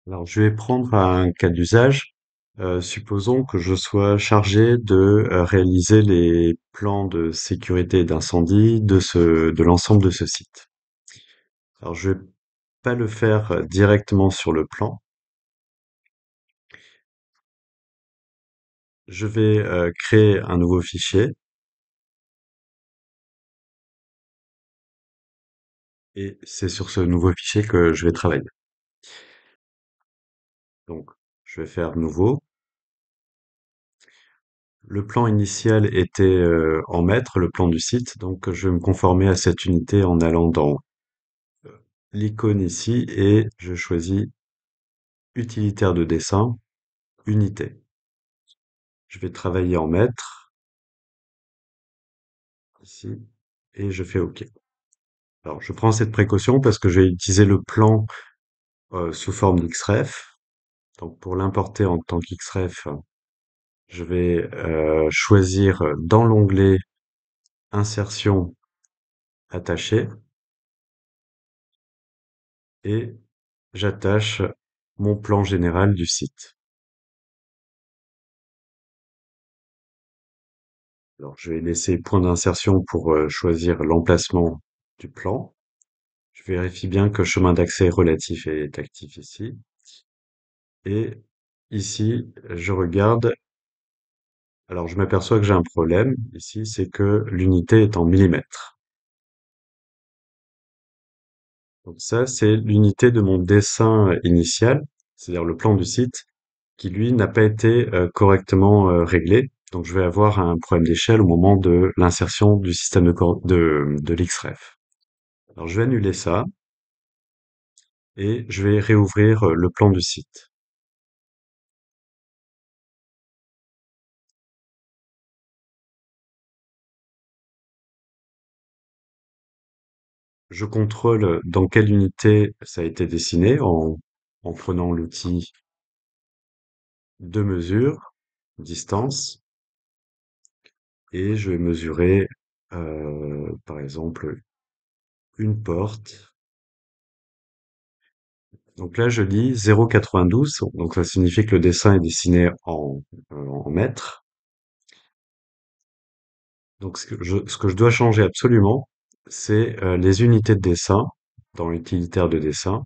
Alors, je vais prendre un cas d'usage. Supposons que je sois chargé de réaliser les plans de sécurité d'incendie de l'ensemble de ce site. Alors, je vais pas le faire directement sur le plan. Je vais créer un nouveau fichier et c'est sur ce nouveau fichier que je vais travailler. Donc, je vais faire nouveau. Le plan initial était en mètres, le plan du site, donc je vais me conformer à cette unité en allant dans l'icône ici et je choisis utilitaire de dessin, unité. Je vais travailler en mètres ici et je fais OK. Alors je prends cette précaution parce que je vais utiliser le plan sous forme d'XREF. Donc pour l'importer en tant qu'XREF, je vais choisir dans l'onglet Insertion, Attacher et j'attache mon plan général du site. Alors je vais laisser point d'insertion pour choisir l'emplacement du plan. Je vérifie bien que chemin d'accès relatif est actif ici. Et ici, je regarde. Alors, je m'aperçois que j'ai un problème ici, c'est que l'unité est en millimètres. Donc ça, c'est l'unité de mon dessin initial, c'est-à-dire le plan du site, qui lui n'a pas été correctement réglé. Donc, je vais avoir un problème d'échelle au moment de l'insertion du système de l'XREF. Alors, je vais annuler ça et je vais réouvrir le plan du site. Je contrôle dans quelle unité ça a été dessiné en prenant l'outil de mesure, distance, et je vais mesurer, par exemple, une porte. Donc là, je lis 0,92, donc ça signifie que le dessin est dessiné en mètres. Donc ce que je dois changer absolument, c'est les unités de dessin dans l'utilitaire de dessin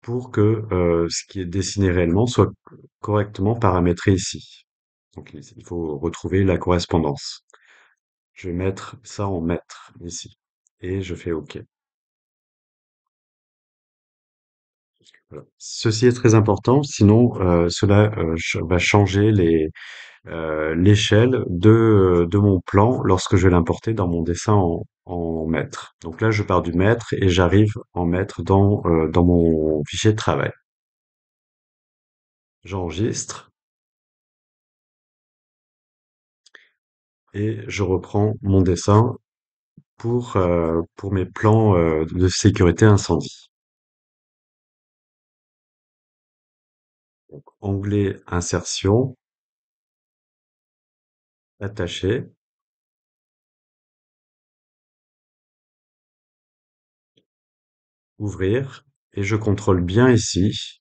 pour que ce qui est dessiné réellement soit correctement paramétré ici. Donc il faut retrouver la correspondance. Je vais mettre ça en mètres ici et je fais OK. Voilà. Ceci est très important, sinon cela va changer l'échelle de mon plan lorsque je vais l'importer dans mon dessin en mètres. Donc là, je pars du mètre et j'arrive en mètres dans mon fichier de travail. J'enregistre et je reprends mon dessin pour mes plans de sécurité incendie. Donc, onglet insertion, attaché, ouvrir, et je contrôle bien ici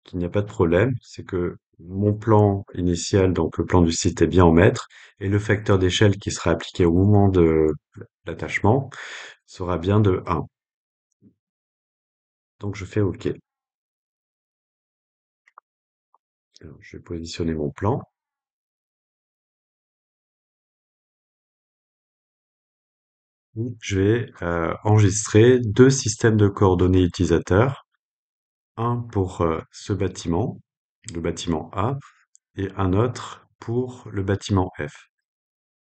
qu'il n'y a pas de problème, c'est que mon plan initial, donc le plan du site est bien en mètres, et le facteur d'échelle qui sera appliqué au moment de l'attachement sera bien de 1. Donc je fais OK. Alors, je vais positionner mon plan. Je vais enregistrer deux systèmes de coordonnées utilisateurs, un pour ce bâtiment, le bâtiment A, et un autre pour le bâtiment F.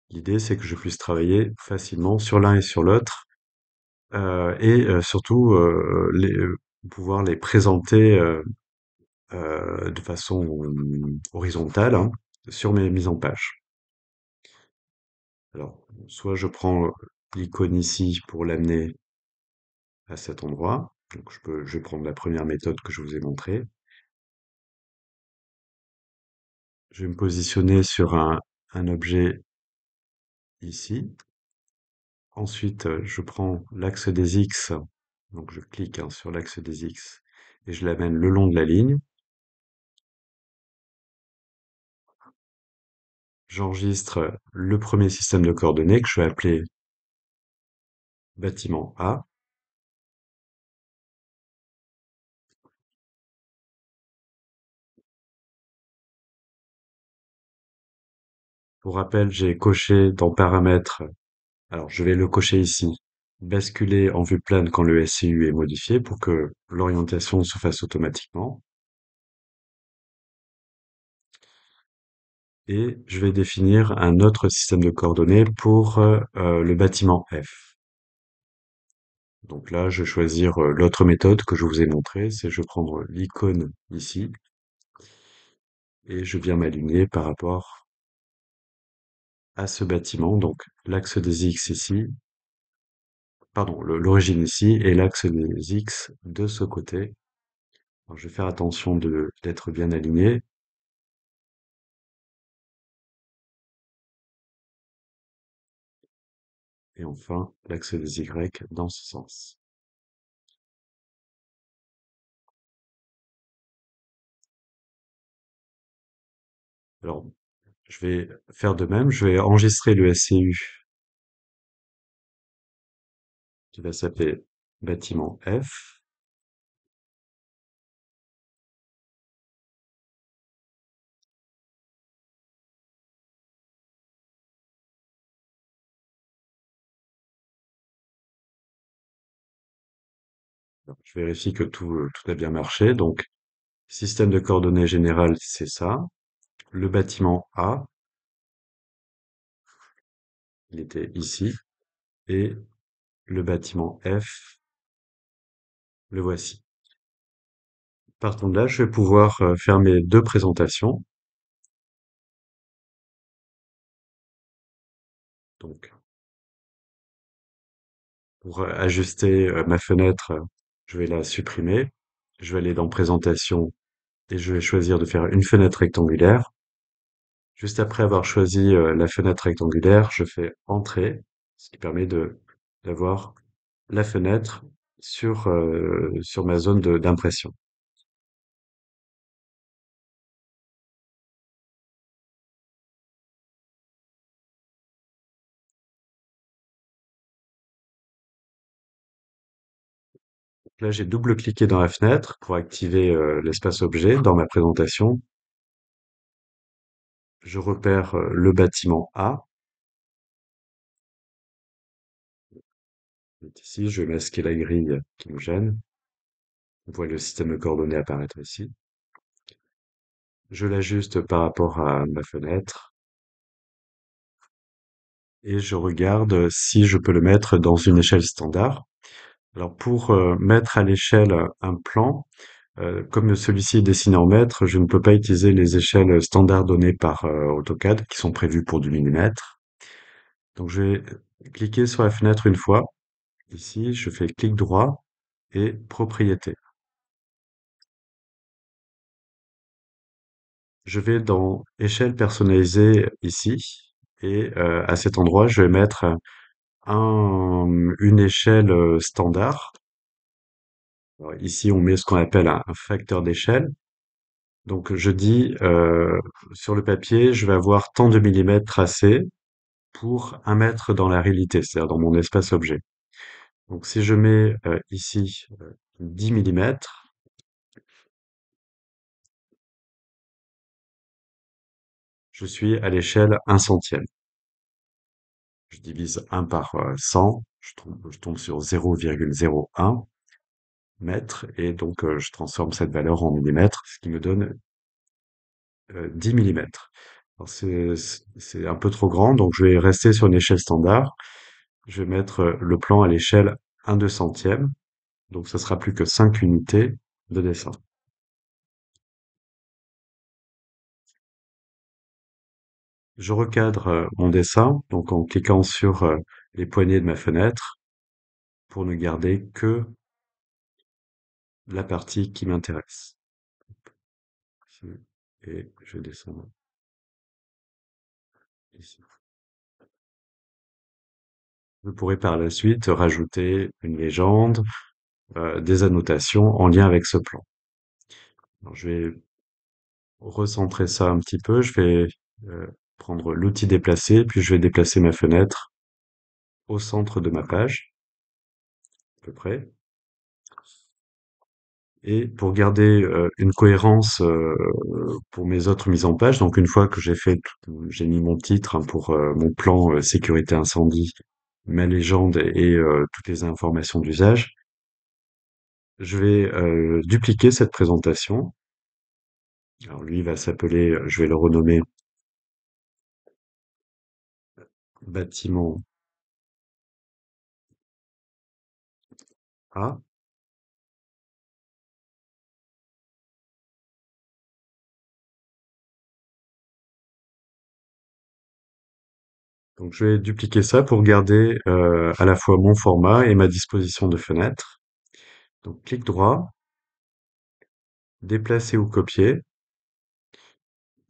L'idée, c'est que je puisse travailler facilement sur l'un et sur l'autre surtout pouvoir les présenter de façon horizontale hein, sur mes mises en page. Alors, soit je prends l'icône ici pour l'amener à cet endroit. Donc je vais prendre la première méthode que je vous ai montrée. Je vais me positionner sur un objet ici. Ensuite, je prends l'axe des X. Donc je clique hein, sur l'axe des X et je l'amène le long de la ligne. J'enregistre le premier système de coordonnées que je vais appeler bâtiment A. Pour rappel, j'ai coché dans paramètres, alors je vais le cocher ici, basculer en vue plane quand le SCU est modifié pour que l'orientation se fasse automatiquement. Et je vais définir un autre système de coordonnées pour le bâtiment F. Donc là, je vais choisir l'autre méthode que je vous ai montrée, c'est je vais prendre l'icône ici et je viens m'aligner par rapport à ce bâtiment. Donc l'axe des X ici, pardon, l'origine ici et l'axe des X de ce côté. Alors, je vais faire attention d'être bien aligné. Et enfin, l'axe des Y dans ce sens. Alors, je vais faire de même, je vais enregistrer le SCU qui va s'appeler bâtiment F. Alors, je vérifie que tout a bien marché. Donc, système de coordonnées générales, c'est ça. Le bâtiment A, il était ici. Et le bâtiment F, le voici. Partant de là, je vais pouvoir faire mes deux présentations. Donc, pour ajuster ma fenêtre, je vais la supprimer. Je vais aller dans Présentation et je vais choisir de faire une fenêtre rectangulaire. Juste après avoir choisi la fenêtre rectangulaire, je fais Entrée, ce qui permet d'avoir la fenêtre sur ma zone d'impression. Là, j'ai double-cliqué dans la fenêtre pour activer l'espace objet dans ma présentation. Je repère le bâtiment A. Ici, je vais masquer la grille qui me gêne. On voit le système de coordonnées apparaître ici. Je l'ajuste par rapport à ma fenêtre et je regarde si je peux le mettre dans une échelle standard. Alors pour mettre à l'échelle un plan, comme celui-ci est dessiné en mètres, je ne peux pas utiliser les échelles standards données par AutoCAD qui sont prévues pour du millimètre. Donc je vais cliquer sur la fenêtre une fois. Ici, je fais clic droit et propriété. Je vais dans échelle personnalisée ici et à cet endroit, je vais mettre une échelle standard. Alors, ici, on met ce qu'on appelle un facteur d'échelle. Donc, je dis sur le papier, je vais avoir tant de millimètres tracés pour un mètre dans la réalité, c'est-à-dire dans mon espace objet. Donc, si je mets ici 10 millimètres, je suis à l'échelle 1/100. Je divise 1 par 100, je tombe sur 0,01 mètres et donc je transforme cette valeur en millimètres, ce qui me donne 10 millimètres. Alors c'est un peu trop grand, donc je vais rester sur une échelle standard. Je vais mettre le plan à l'échelle 1/200, donc ça sera plus que 5 unités de dessin. Je recadre mon dessin, donc en cliquant sur les poignées de ma fenêtre pour ne garder que la partie qui m'intéresse. Et je descends ici. Je pourrais par la suite rajouter une légende des annotations en lien avec ce plan. Alors, je vais recentrer ça un petit peu. Je vais prendre l'outil déplacer, puis je vais déplacer ma fenêtre au centre de ma page, à peu près. Et pour garder une cohérence pour mes autres mises en page, donc une fois que j'ai mis mon titre, hein, pour mon plan sécurité incendie, ma légende et toutes les informations d'usage, je vais dupliquer cette présentation. Alors lui va s'appeler, je vais le renommer bâtiment A. Donc je vais dupliquer ça pour garder à la fois mon format et ma disposition de fenêtre. Donc clic droit, déplacer ou copier.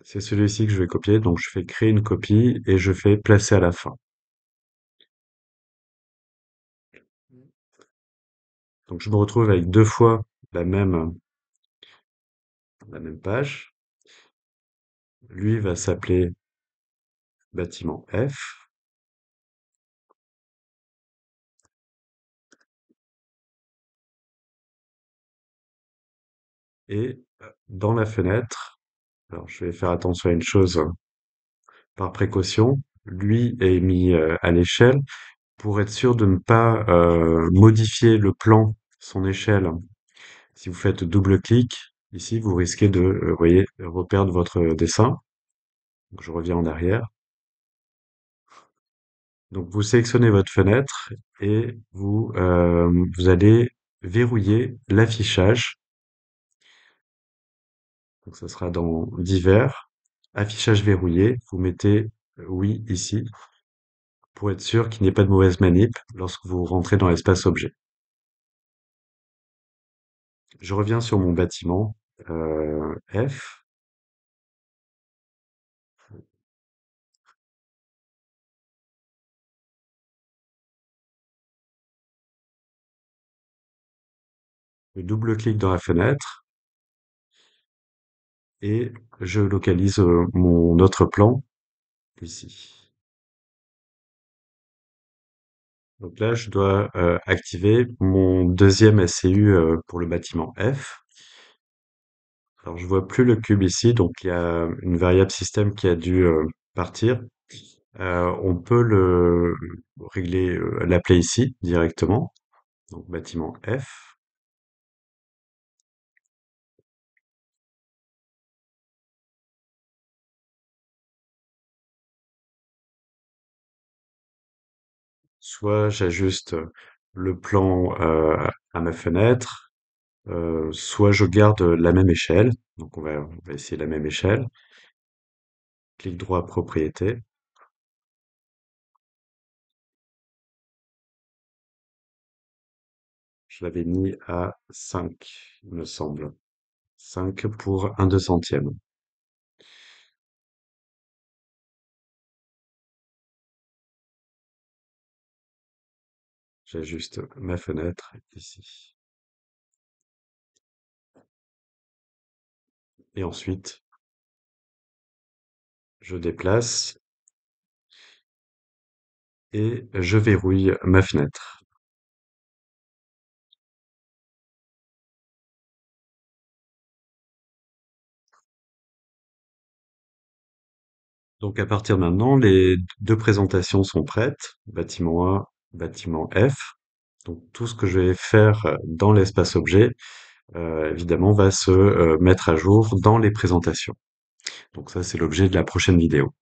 C'est celui-ci que je vais copier, donc je fais créer une copie et je fais placer à la fin. Donc je me retrouve avec deux fois la même, la même page. Lui va s'appeler bâtiment F. Et dans la fenêtre, alors je vais faire attention à une chose par précaution. Lui est mis à l'échelle pour être sûr de ne pas modifier le plan, son échelle. Si vous faites double clic, ici, vous risquez de, voyez, reperdre votre dessin. Donc, je reviens en arrière. Donc, vous sélectionnez votre fenêtre et vous allez verrouiller l'affichage. Donc, ça sera dans divers, affichage verrouillé. Vous mettez oui ici pour être sûr qu'il n'y ait pas de mauvaise manip lorsque vous rentrez dans l'espace objet. Je reviens sur mon bâtiment F. Je double-clique dans la fenêtre et je localise mon autre plan ici. Donc là, je dois activer mon deuxième SCU pour le bâtiment F. Alors, je vois plus le cube ici, donc il y a une variable système qui a dû partir. On peut le régler, l'appeler ici directement. Donc bâtiment F. Soit j'ajuste le plan à ma fenêtre, soit je garde la même échelle. Donc on va essayer la même échelle. Clic droit propriété. Je l'avais mis à 5, il me semble. 5 pour un 200e. J'ajuste ma fenêtre ici. Et ensuite, je déplace et je verrouille ma fenêtre. Donc à partir de maintenant, les deux présentations sont prêtes. Bâtiment A, bâtiment F. Donc tout ce que je vais faire dans l'espace objet, évidemment, va se mettre à jour dans les présentations. Donc ça, c'est l'objet de la prochaine vidéo.